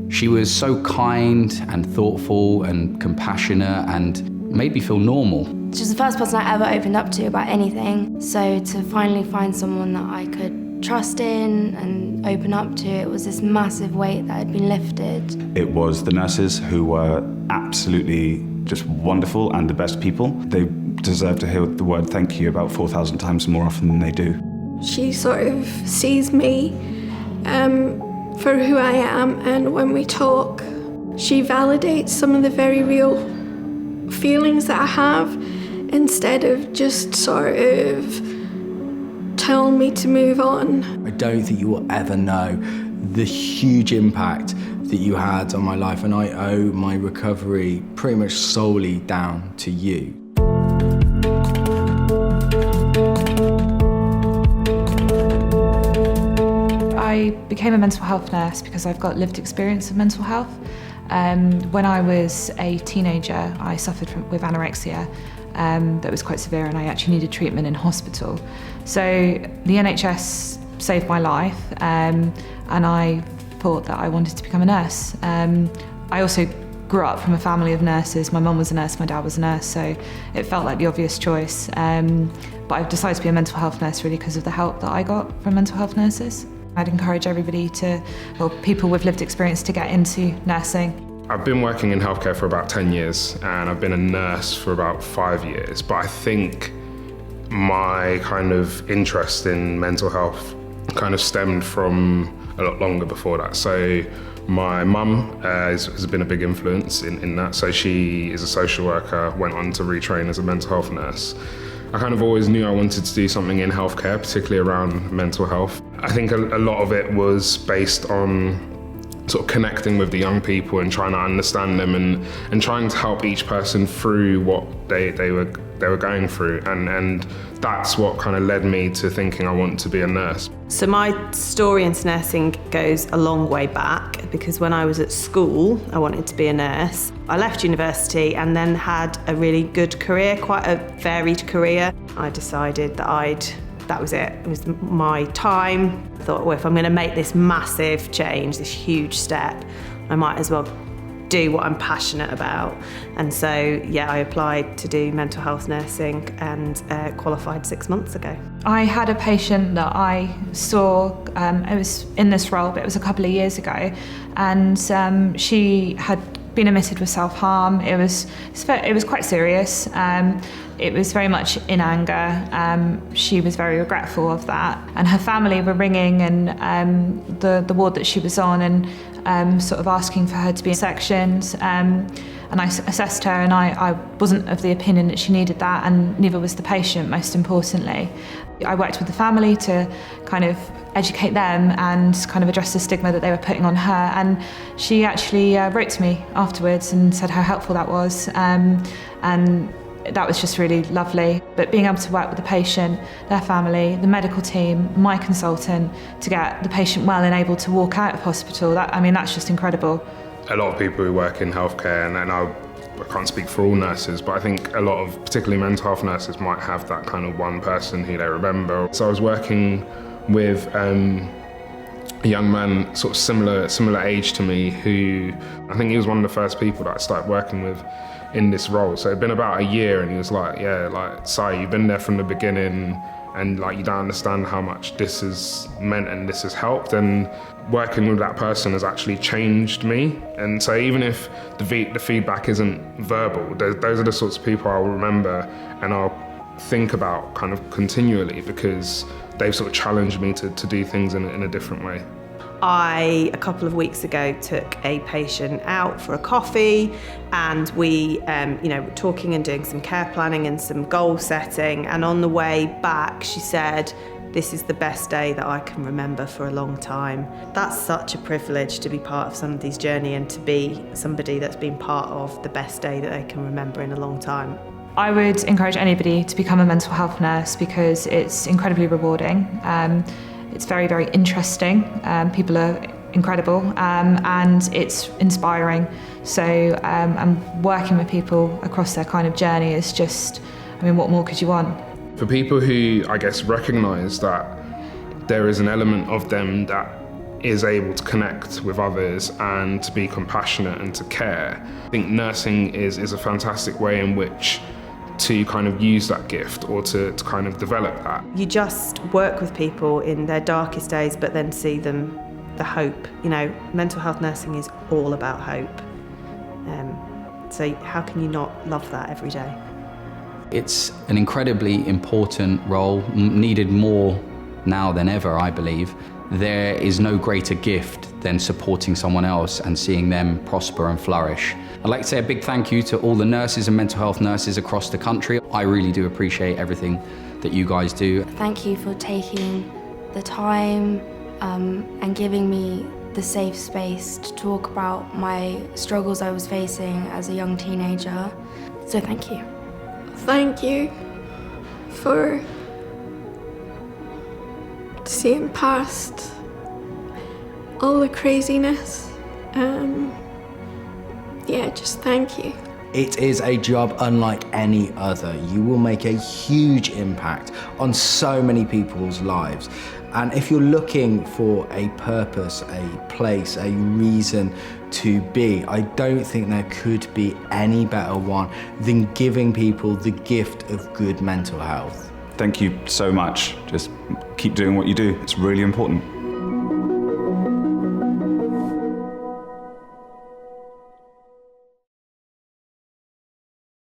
She was so kind and thoughtful and compassionate and made me feel normal. She was the first person I ever opened up to about anything. So to finally find someone that I could trust in and open up to, it was this massive weight that had been lifted. It was the nurses who were absolutely just wonderful and the best people. They deserve to hear the word thank you about 4,000 times more often than they do. She sort of sees me for who I am, and when we talk, she validates some of the very real feelings that I have, instead of just sort of telling me to move on. I don't think you will ever know the huge impact that you had on my life, and I owe my recovery pretty much solely down to you. I became a mental health nurse because I've got lived experience of mental health. When I was a teenager, I suffered with anorexia that was quite severe, and I actually needed treatment in hospital. So the NHS saved my life, and I thought that I wanted to become a nurse. I also grew up from a family of nurses. My mum was a nurse, my dad was a nurse, so it felt like the obvious choice. But I've decided to be a mental health nurse really because of the help that I got from mental health nurses. I'd encourage everybody people with lived experience to get into nursing. I've been working in healthcare for about 10 years and I've been a nurse for about 5 years, but I think my kind of interest in mental health kind of stemmed from a lot longer before that. So my mum has been a big influence in that. So she is a social worker, went on to retrain as a mental health nurse. I kind of always knew I wanted to do something in healthcare, particularly around mental health. I think a lot of it was based on sort of connecting with the young people and trying to understand them and trying to help each person through what they were going through. And that's what kind of led me to thinking I want to be a nurse. So my story into nursing goes a long way back, because when I was at school, I wanted to be a nurse. I left university and then had a really good career, quite a varied career. I decided that was it. It was my time. I thought, well, if I'm going to make this massive change, this huge step, I might as well do what I'm passionate about. And so, yeah, I applied to do mental health nursing and qualified 6 months ago. I had a patient that I saw, it was in this role, but it was a couple of years ago, and she had been admitted with self-harm. It was quite serious. It was very much in anger. She was very regretful of that, and her family were ringing and the ward that she was on and sort of asking for her to be sectioned. And I assessed her, and I wasn't of the opinion that she needed that, and neither was the patient, most importantly. I worked with the family to kind of educate them and kind of address the stigma that they were putting on her, and she actually wrote to me afterwards and said how helpful that was, and that was just really lovely. But being able to work with the patient, their family, the medical team, my consultant, to get the patient well and able to walk out of hospital, that's just incredible. A lot of people who work in healthcare, and I can't speak for all nurses, but I think a lot of particularly mental health nurses might have that kind of one person who they remember. So I was working with a young man sort of similar age to me, who I think he was one of the first people that I started working with in this role. So it'd been about a year, and he was like, yeah, like, Si, you've been there from the beginning, and like, you don't understand how much this has meant and this has helped, and working with that person has actually changed me. And so even if the feedback isn't verbal, those are the sorts of people I'll remember and I'll think about kind of continually, because they've sort of challenged me to do things in a different way. I, a couple of weeks ago, took a patient out for a coffee, and we were talking and doing some care planning and some goal setting, and on the way back she said, "This is the best day that I can remember for a long time." That's such a privilege to be part of somebody's journey and to be somebody that's been part of the best day that they can remember in a long time. I would encourage anybody to become a mental health nurse because it's incredibly rewarding. It's very, very interesting. People are incredible, and it's inspiring. So, and working with people across their kind of journey is just, what more could you want? For people who, I guess, recognise that there is an element of them that is able to connect with others and to be compassionate and to care. I think nursing is a fantastic way in which to kind of use that gift or to kind of develop that. You just work with people in their darkest days, but then see them, the hope. You know, mental health nursing is all about hope. So how can you not love that every day? It's an incredibly important role, needed more now than ever, I believe. There is no greater gift than supporting someone else and seeing them prosper and flourish. I'd like to say a big thank you to all the nurses and mental health nurses across the country. I really do appreciate everything that you guys do. Thank you for taking the time and giving me the safe space to talk about my struggles I was facing as a young teenager. So thank you. Thank you for seeing past all the craziness. Just thank you. It is a job unlike any other. You will make a huge impact on so many people's lives. And if you're looking for a purpose, a place, a reason to be, I don't think there could be any better one than giving people the gift of good mental health. Thank you so much. Just keep doing what you do. It's really important.